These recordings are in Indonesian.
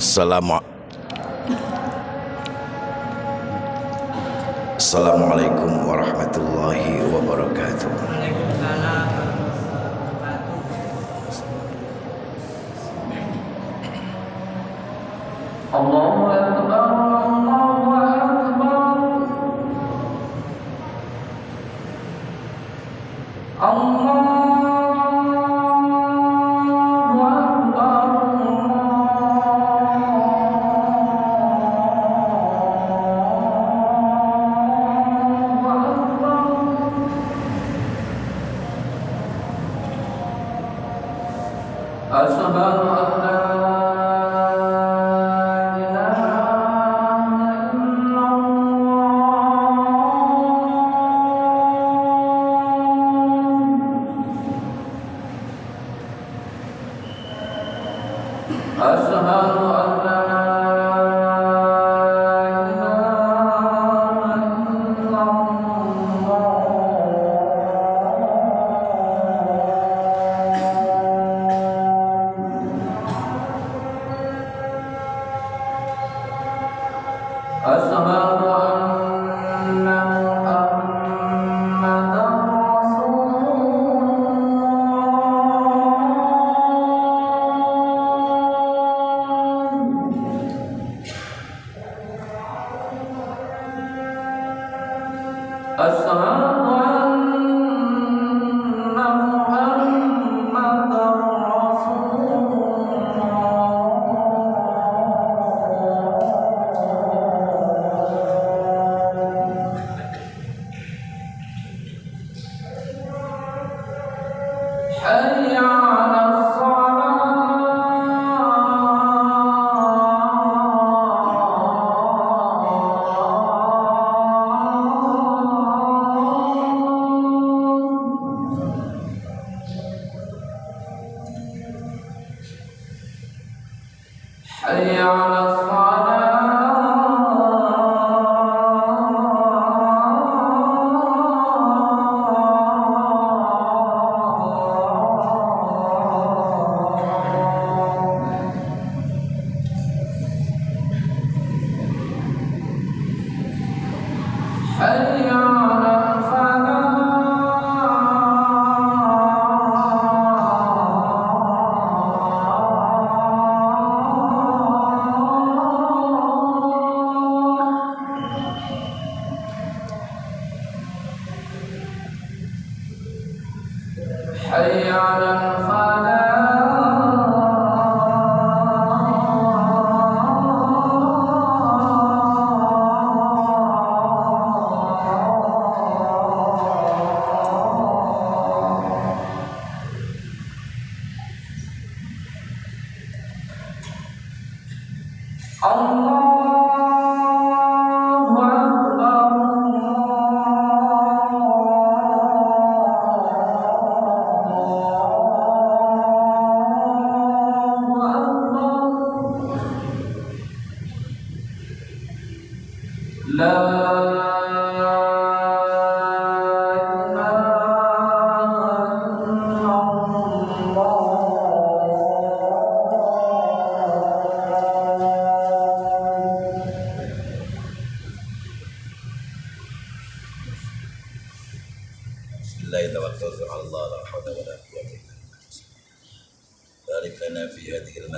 Assalamualaikum warahmatullahi wabarakatuh. Waalaikumsalam. Allahu Akbar, Allahu Akbar, Allahu Asyhadu an la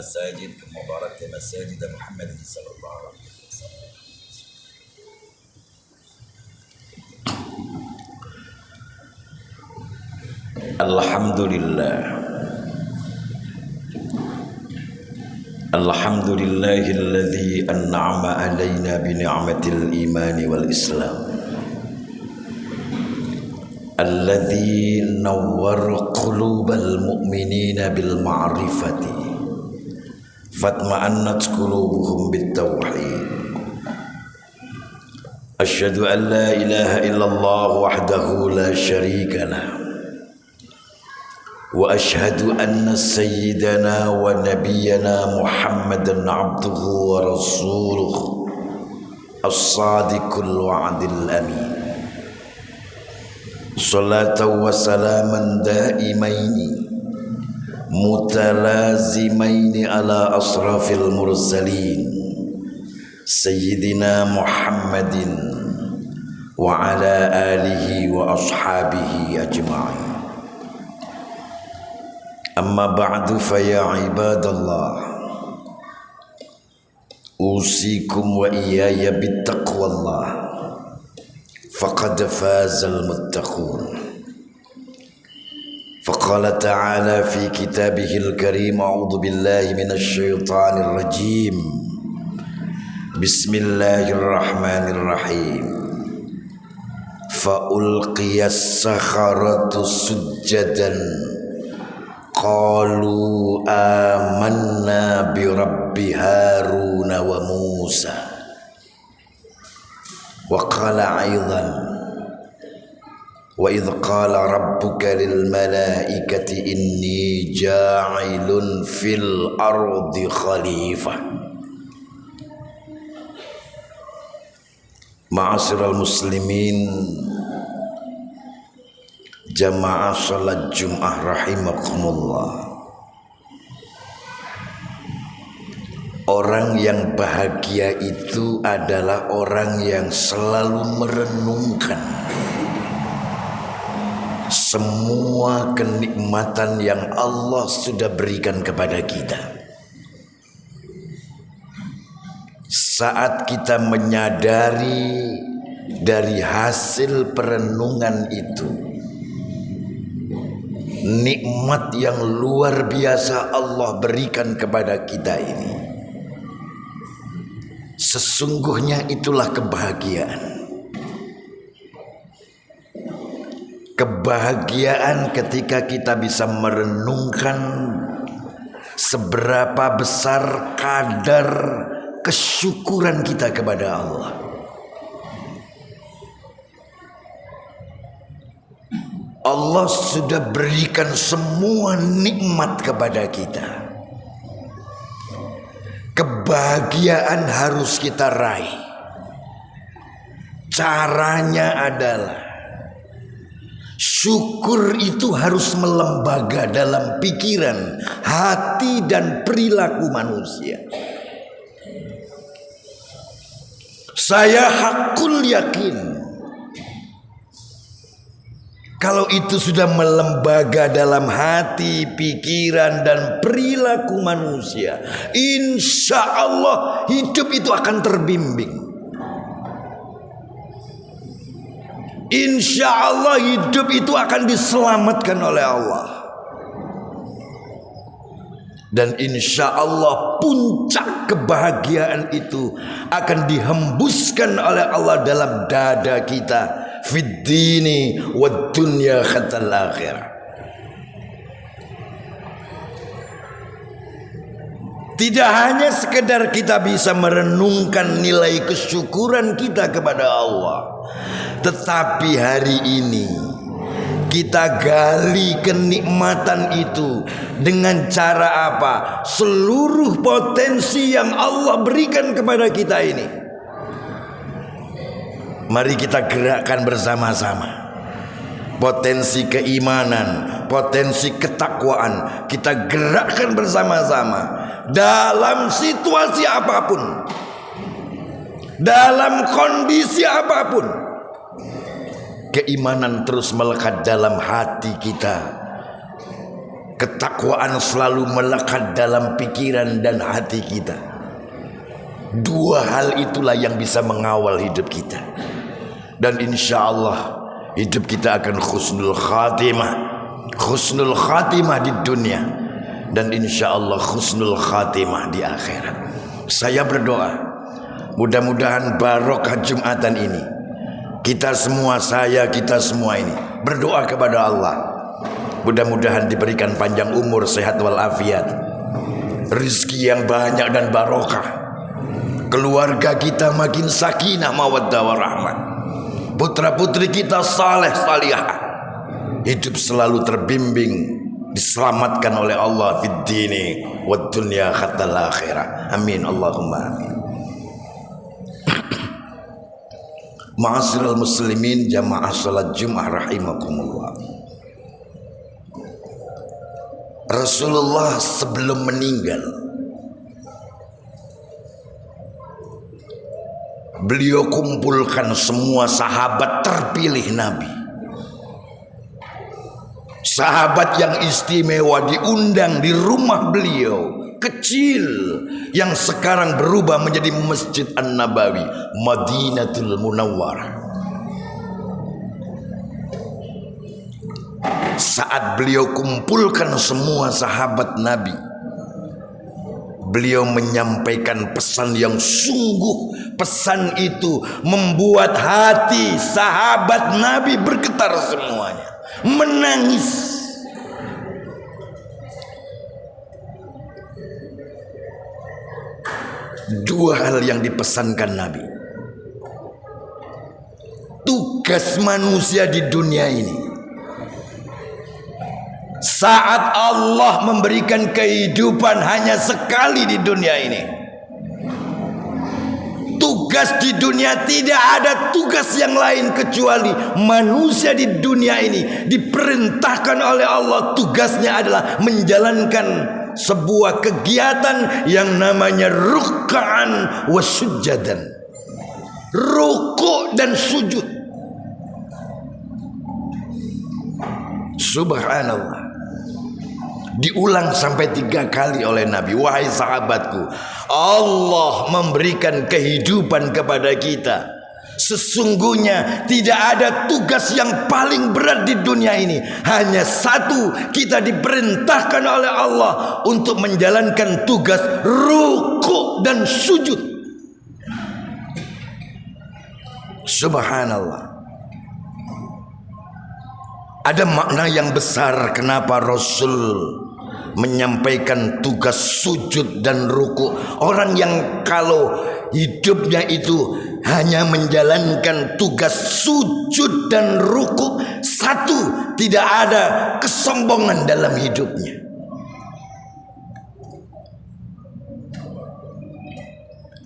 المساجد المباركة مساجد محمد صلى الله عليه وسلم. الحمد لله الحمد لله الذي أنعم علينا بنعمة الإيمان والإسلام الذي نور قلوب المؤمنين بالمعرفة فاطمأنت قلوبهم بالتوحيد. أشهد أن لا إله إلا الله وحده لا شريك له وأشهد أن سيدنا ونبينا محمدا عبده ورسوله الصادق الوعد الأمين صلاة وسلاما دائمين mutalazimaini ala asrafil mursalin Sayyidina Muhammadin wa ala alihi wa ashabihi ajma'in. Amma ba'du fa ya ibadallah, usikum wa iyaya bittaqwallah, faqad fazal muttaqun. Faqala ta'ala fi kitabihil karim, a'udzu billahi minasy syaithanir rajim. Bismillahirrahmanirrahim. Fa ulqiyas sakharatu sujjadan qalu amanna bi rabbi Harun wa Musa. Wa qala aidan wa idh qala rabbuka lil malaikati inni ja'ilun fil ardi khalifah. Ma'asyiral muslimin, jamaah salat Jumat rahimakumullah. Orang yang bahagia itu adalah orang yang selalu merenungkan semua kenikmatan yang Allah sudah berikan kepada kita. Saat kita menyadari dari hasil perenungan itu, nikmat yang luar biasa Allah berikan kepada kita ini, sesungguhnya itulah kebahagiaan. Kebahagiaan ketika kita bisa merenungkan seberapa besar kadar kesyukuran kita kepada Allah. Allah sudah berikan semua nikmat kepada kita. Kebahagiaan harus kita raih. Caranya adalah syukur itu harus melembaga dalam pikiran, hati, dan perilaku manusia. Saya hakul yakin, kalau itu sudah melembaga dalam hati, pikiran, dan perilaku manusia, insya Allah hidup itu akan terbimbing. Insya Allah hidup itu akan diselamatkan oleh Allah. Dan insya Allah puncak kebahagiaan itu akan dihembuskan oleh Allah dalam dada kita, fid dini wad dunya hatal akhirah. Tidak hanya sekedar kita bisa merenungkan nilai kesyukuran kita kepada Allah, tetapi hari ini kita gali kenikmatan itu dengan cara apa? Seluruh potensi yang Allah berikan kepada kita ini, mari kita gerakkan bersama-sama. Potensi keimanan, potensi ketakwaan, kita gerakkan bersama-sama dalam situasi apapun, dalam kondisi apapun. Keimanan terus melekat dalam hati kita, ketakwaan selalu melekat dalam pikiran dan hati kita. Dua hal itulah yang bisa mengawal hidup kita. Dan insya Allah hidup kita akan husnul khatimah. Husnul khatimah di dunia, dan insya Allah husnul khatimah di akhirat. Saya berdoa, mudah-mudahan barokah Jumatan ini, kita semua ini berdoa kepada Allah, mudah-mudahan diberikan panjang umur, sehat walafiat, rezeki yang banyak dan barokah, keluarga kita makin sakinah mawaddah warahmah, putra-putri kita saleh salihah, hidup selalu terbimbing, diselamatkan oleh Allah fid dini wad dunya hatal akhirah. Amin Allahumma amin. Ma'asyiral muslimin, jamaah salat Jumat rahimakumullah. Rasulullah sebelum meninggal, beliau kumpulkan semua sahabat terpilih Nabi. Sahabat yang istimewa diundang di rumah beliau kecil yang sekarang berubah menjadi Masjid An-Nabawi, Madinatul Munawwarah. Saat beliau kumpulkan semua sahabat Nabi, beliau menyampaikan pesan yang sungguh, pesan itu membuat hati sahabat Nabi bergetar semuanya, menangis. Dua hal yang dipesankan Nabi. Tugas manusia di dunia ini, saat Allah memberikan kehidupan hanya sekali di dunia ini, tugas di dunia tidak ada tugas yang lain kecuali manusia di dunia ini diperintahkan oleh Allah, tugasnya adalah menjalankan sebuah kegiatan yang namanya ruk'an wa sujadan, ruku' dan sujud. Subhanallah, diulang sampai 3 kali oleh Nabi. Wahai sahabatku, Allah memberikan kehidupan kepada kita. Sesungguhnya tidak ada tugas yang paling berat di dunia ini. Hanya satu, kita diperintahkan oleh Allah untuk menjalankan tugas ruku' dan sujud. Subhanallah. Ada makna yang besar kenapa Rasul menyampaikan tugas sujud dan ruku'. Orang yang kalau hidupnya itu hanya menjalankan tugas sujud dan ruku', satu, tidak ada kesombongan dalam hidupnya.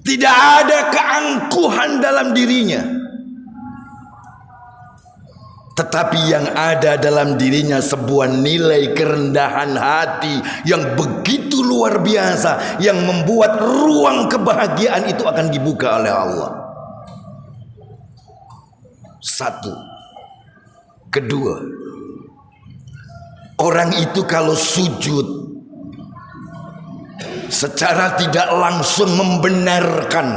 Tidak ada keangkuhan dalam dirinya. Tetapi yang ada dalam dirinya sebuah nilai kerendahan hati yang begitu luar biasa, yang membuat ruang kebahagiaan itu akan dibuka oleh Allah. Satu. Kedua, orang itu kalau sujud secara tidak langsung membenarkan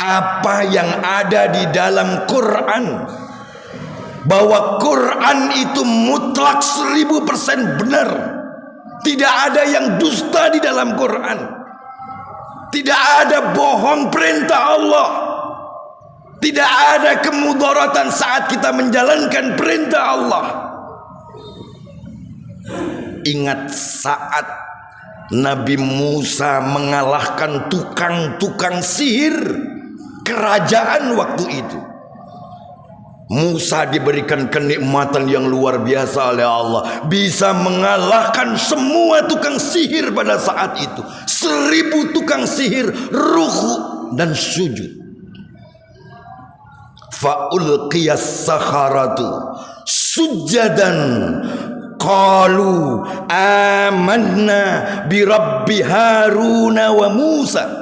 apa yang ada di dalam Quran, bahwa Quran itu mutlak 1000% benar. Tidak ada yang dusta di dalam Quran. Tidak ada bohong perintah Allah. Tidak ada kemudaratan saat kita menjalankan perintah Allah. Ingat saat Nabi Musa mengalahkan tukang-tukang sihir kerajaan waktu itu. Musa diberikan kenikmatan yang luar biasa oleh Allah, bisa mengalahkan semua tukang sihir pada saat itu. 1000 tukang sihir ruku dan sujud. Fa'ulqiyas sakharatu sujadan qalu amanna bi rabbi Haruna wa Musa.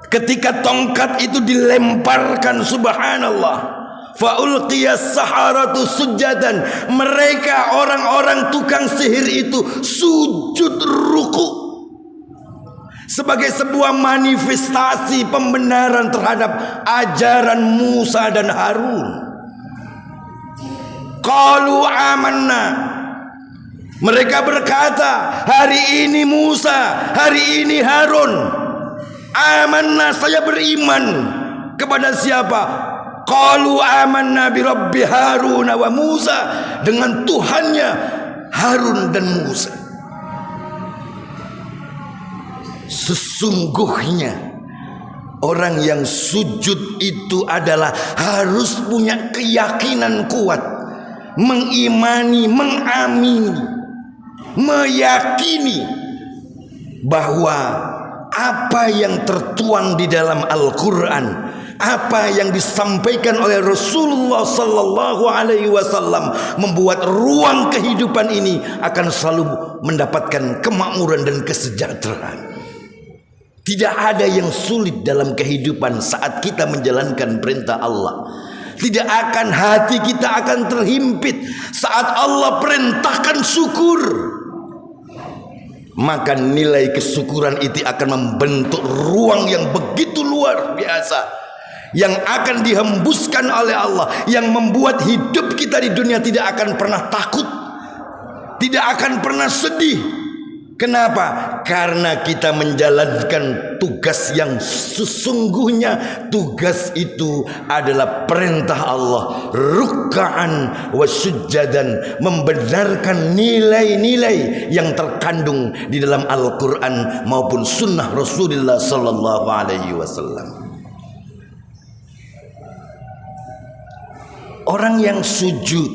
Ketika tongkat itu dilemparkan, subhanallah, faulqiyas saharatu sujadan, mereka orang-orang tukang sihir itu sujud ruku sebagai sebuah manifestasi pembenaran terhadap ajaran Musa dan Harun. Qalu amanna, mereka berkata, hari ini Musa, hari ini Harun. Amanna, saya beriman kepada siapa? Qalu amanna bi rabbi Harun wa Musa, dengan Tuhannya Harun dan Musa. Sesungguhnya orang yang sujud itu adalah harus punya keyakinan kuat, mengimani, mengamini, meyakini bahwa apa yang tertuang di dalam Al-Quran Apa yang disampaikan oleh Rasulullah sallallahu alaihi wasallam membuat ruang kehidupan ini akan selalu mendapatkan kemakmuran dan kesejahteraan. Tidak ada yang sulit dalam kehidupan saat kita menjalankan perintah Allah. Tidak akan hati kita akan terhimpit saat Allah perintahkan syukur. Maka nilai kesyukuran itu akan membentuk ruang yang begitu luar biasa, yang akan dihembuskan oleh Allah, yang membuat hidup kita di dunia tidak akan pernah takut, tidak akan pernah sedih. Kenapa? Karena kita menjalankan tugas yang sesungguhnya. Tugas itu adalah perintah Allah, ruk'an wa sujjadan, membenarkan nilai-nilai yang terkandung di dalam Al-Quran maupun sunnah Rasulullah sallallahu alaihi wasallam. Orang yang sujud,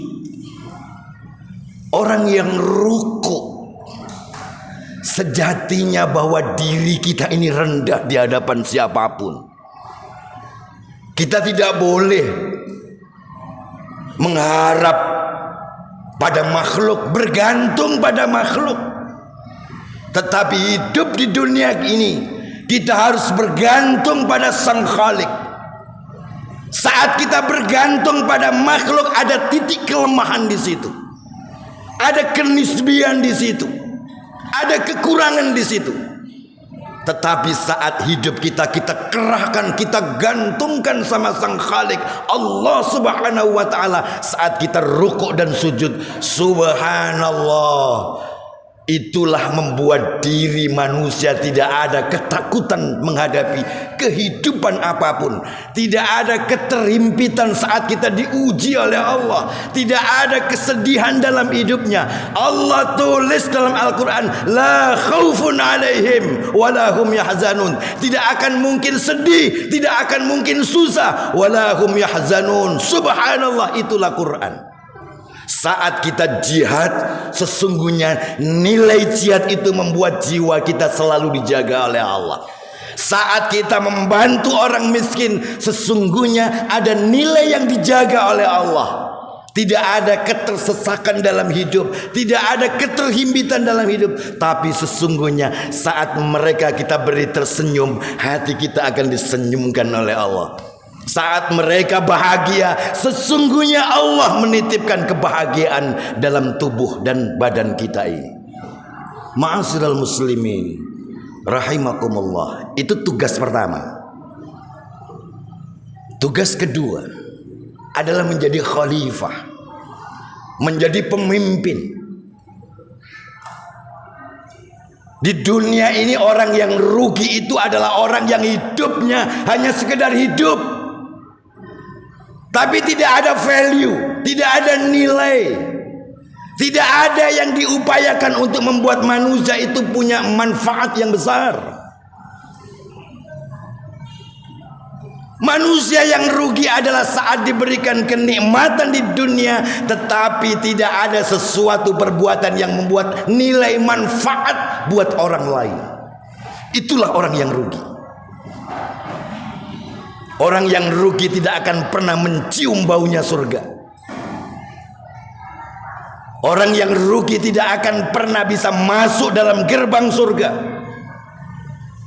orang yang ruku, sejatinya bahwa diri kita ini rendah di hadapan siapapun. Kita tidak boleh mengharap pada makhluk, bergantung pada makhluk. Tetapi hidup di dunia ini kita harus bergantung pada Sang Khalik. Saat kita bergantung pada makhluk, ada titik kelemahan di situ, ada kenisbian di situ, ada kekurangan di situ. Tetapi saat hidup kita kerahkan, kita gantungkan sama Sang Khalik Allah subhanahu wa ta'ala. Saat kita rukuk dan sujud, subhanallah, itulah membuat diri manusia tidak ada ketakutan menghadapi kehidupan apapun. Tidak ada keterhimpitan saat kita diuji oleh Allah. Tidak ada kesedihan dalam hidupnya. Allah tulis dalam Al-Quran, la khaufun alaihim walahum yahzanun. Tidak akan mungkin sedih, tidak akan mungkin susah, walahum yahzanun. Subhanallah, itulah Quran. Saat kita jihad, sesungguhnya nilai jihad itu membuat jiwa kita selalu dijaga oleh Allah. Saat kita membantu orang miskin, sesungguhnya ada nilai yang dijaga oleh Allah. Tidak ada ketersesakan dalam hidup, tidak ada keterhimpitan dalam hidup. Tapi sesungguhnya saat mereka kita beri tersenyum, hati kita akan disenyumkan oleh Allah. Saat mereka bahagia, sesungguhnya Allah menitipkan kebahagiaan dalam tubuh dan badan kita ini. Ma'asyiral muslimin rahimakumullah. Itu tugas pertama. Tugas kedua adalah menjadi khalifah, menjadi pemimpin. Di dunia ini orang yang rugi itu adalah orang yang hidupnya hanya sekedar hidup, tapi tidak ada value, tidak ada nilai, tidak ada yang diupayakan untuk membuat manusia itu punya manfaat yang besar. Manusia yang rugi adalah saat diberikan kenikmatan di dunia, tetapi tidak ada sesuatu perbuatan yang membuat nilai manfaat buat orang lain. Itulah orang yang rugi. Orang yang rugi tidak akan pernah mencium baunya surga. Orang yang rugi tidak akan pernah bisa masuk dalam gerbang surga.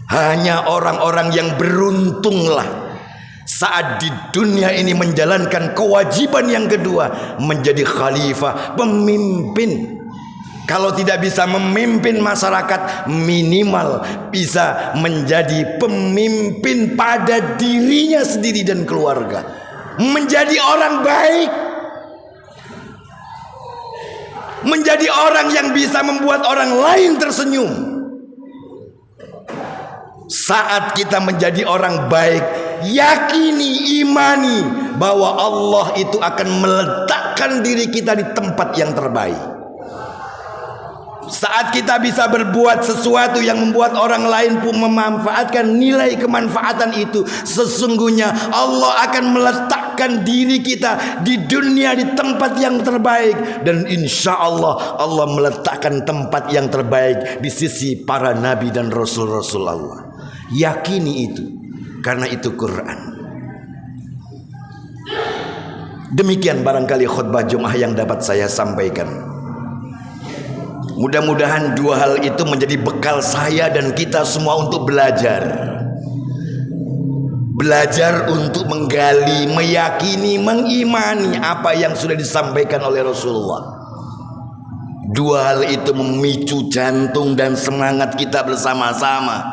Hanya orang-orang yang beruntunglah saat di dunia ini menjalankan kewajiban yang kedua, menjadi khalifah, pemimpin. Kalau tidak bisa memimpin masyarakat, minimal bisa menjadi pemimpin pada dirinya sendiri dan keluarga. Menjadi orang baik, menjadi orang yang bisa membuat orang lain tersenyum. Saat kita menjadi orang baik, yakini, imani bahwa Allah itu akan meletakkan diri kita di tempat yang terbaik. Saat kita bisa berbuat sesuatu yang membuat orang lain pun memanfaatkan nilai kemanfaatan itu, sesungguhnya Allah akan meletakkan diri kita di dunia di tempat yang terbaik. Dan insya Allah Allah meletakkan tempat yang terbaik di sisi para nabi dan rasul-rasul Allah. Yakini itu, karena itu Quran. Demikian barangkali khutbah Jumat yang dapat saya sampaikan. Mudah-mudahan dua hal itu menjadi bekal saya dan kita semua untuk belajar. Belajar untuk menggali, meyakini, mengimani apa yang sudah disampaikan oleh Rasulullah. Dua hal itu memicu jantung dan semangat kita bersama-sama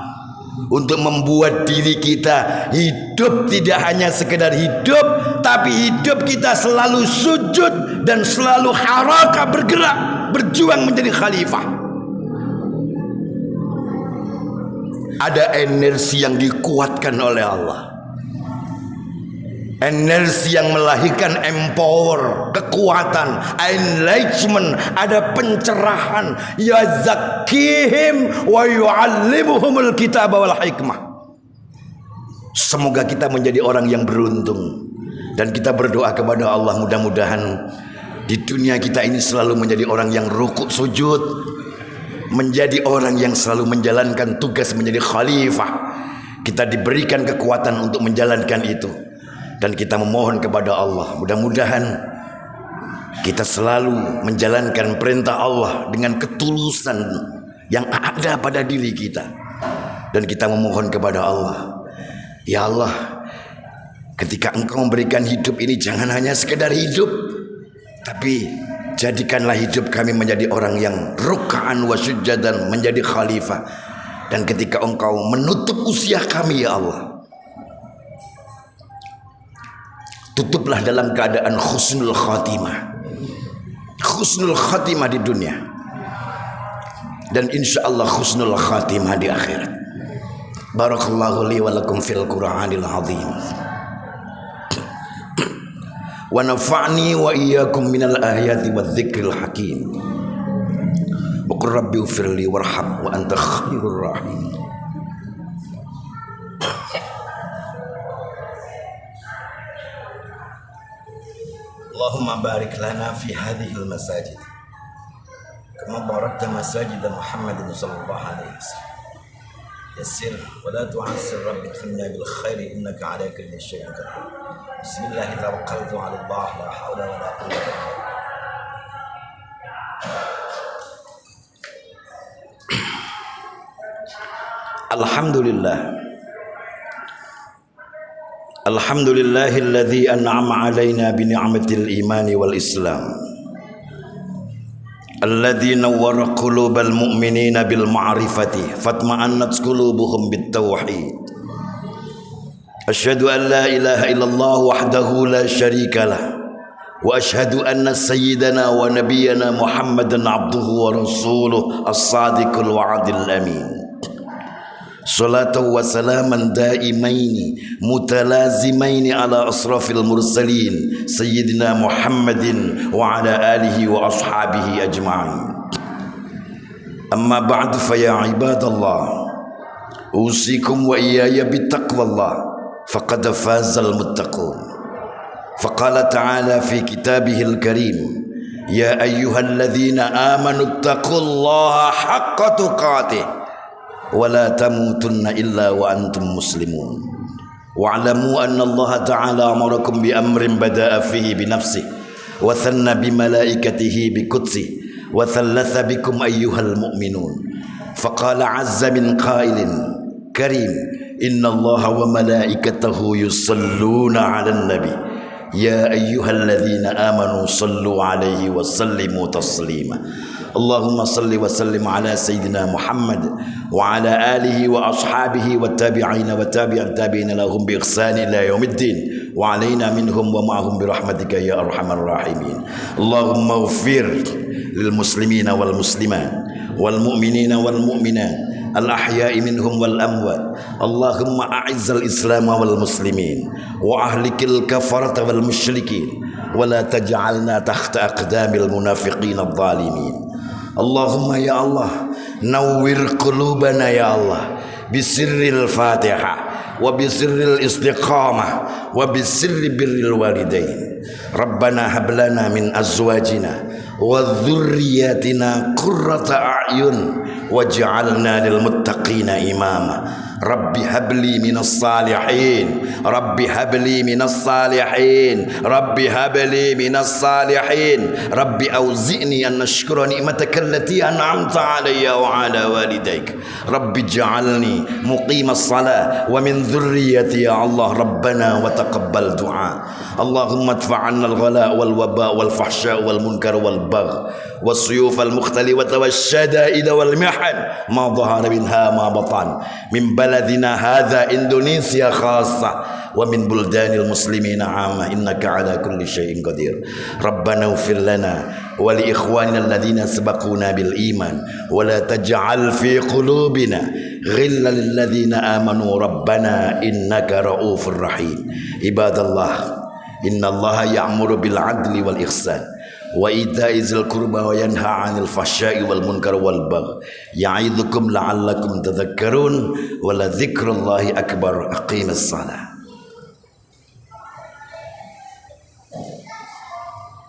untuk membuat diri kita hidup tidak hanya sekedar hidup, tapi hidup kita selalu sujud dan selalu harakah, bergerak, berjuang menjadi khalifah. Ada energi yang dikuatkan oleh Allah, energi yang melahirkan empower, kekuatan, enlightenment, ada pencerahan. Ya zakihim wa yu'allimuhumul kitab wal hikmah. Semoga kita menjadi orang yang beruntung, dan kita berdoa kepada Allah mudah-mudahan di dunia kita ini selalu menjadi orang yang rukuk sujud, menjadi orang yang selalu menjalankan tugas menjadi khalifah. Kita diberikan kekuatan untuk menjalankan itu. Dan kita memohon kepada Allah, mudah-mudahan kita selalu menjalankan perintah Allah dengan ketulusan yang ada pada diri kita. Dan kita memohon kepada Allah, ya Allah, ketika Engkau memberikan hidup ini, jangan hanya sekedar hidup, tapi jadikanlah hidup kami menjadi orang yang ruk'an wa sujadan, menjadi khalifah. Dan ketika Engkau menutup usia kami, ya Allah, tutuplah dalam keadaan husnul khatimah, husnul khatimah di dunia, dan insyaallah husnul khatimah di akhirat. Barakallahu li wa lakum fil Qur'anil azim, wa nafa'ni wa iyyakum minal ayati wadh-dhikril hakim. Wa qur rabbi ighfirli warham wa anta khairur rahim. Allahumma barik lana fi hadhil masajid kama barakta masajid Muhammadin sallallahu alaihi wasallam. Yassir wa la tu'assir, rabbi khilna bil khairi innaka ala kulli syai'in qadir. Bismillah tawakkaltu 'ala Allah, la hawla wa la quwwata illa billah. Alhamdulillah. Alhamdulillahilladzi an'ama 'alaina bi ni'matil iman wal islam, alladzi nawwara qulubal mu'minina bil ma'rifati fatma'annat qulubuhum bit tauhid. Asyhadu an la ilaha illallah wahdahu la syarikalah, wa asyhadu anna sayyidana wa nabiyyana Muhammadan abduhu wa rasuluh as-sadiqul wa'dil amin. Salatu wa salaman daimaini mutalazimaini ala asrafil mursalin sayyidina Muhammadin wa ala alihi wa ashabihi ajma'in. Amma ba'du, fa ya ibadallah, usikum wa iyaya bittaqwallah, faqad fazal muttaqun. Faqala ta'ala fi kitabihil karim, ya ayyuhalladzina amanu ittaqullaha haqqa tuqatih wala tamutunna illa wa antum muslimun. Wa'lamu anna Allah ta'ala amarakum bi amrin bada'a fihi bi nafsihi wa thanna bi malaikatihi bi qudsihi wa thalatha bikum ayyuhal mu'minun. Faqala 'azza min qailin karim, inna Allah wa malaikatahu yusalluna 'alan nabi ya ayyuhalladzina amanu sallu 'alaihi wa sallimu taslima. Allahumma salli wa sallim ala sayyidina Muhammad wa ala alihi wa ashabihi wa tabi'ina wa tabi'an tabi'ina lahum bi ihsan ila yaumiddin wa alaina minhum wa ma'ahum bi rahmatika ya arhamar rahimin. Allahumma ighfir lil muslimina wal muslimat wal mu'minina wal mu'minat al ahya'i minhum wal amwat. Allahumma a'izzal islam wal muslimin wa ahlikil kafarata wal musyrikin wa la taj'alna tahta aqdamil munafiqin adh-dhalimin. Allahumma ya Allah, nawwir qulubana ya Allah bisirril Fatihah wa bisirril istiqamah wa bisirri birril walidain. Rabbana hab lana min azwajina wa dhurriyyatina qurrata a'yun waj'alna lil muttaqina imama. Rabbi habli minas salihin, Rabbi habli minas salihin, Rabbi habli minas salihin, Rabbi auzi'ni an nashkura ni'mataka allati an'amta alayya wa ala walidayk, Rabbi ij'alni muqimas salah wa min dhurriyyati ya Allah, Rabbana wa taqabbal du'a. Allahumma adfa' 'anna al-ghala wal waba wal fahsya wal munkar wal bagh was suyuf al mukhtalifata wasyada'id wal mihan ma dhahara minha ma batan min baladina hadha Indonesia khassa wa min buldanil muslimina 'amma innaka 'ala kulli syai'in qadir. Rabbana ighfir lana wa li ikhwanina alladhina sabaquna bil iman wa la taj'al fi qulubina ghillan lil ladzina amanu rabbana innaka ra'ufur rahim. Ibadallah, innallaha ya'muru bil 'adli wal ihsan wa ita'i dzil qurba wa yanha 'anil fahsya'i wal munkar wal bagh ya'idzukum la'allakum tadhakkarun wa la dzikrullahi akbar. Aqimis shalah.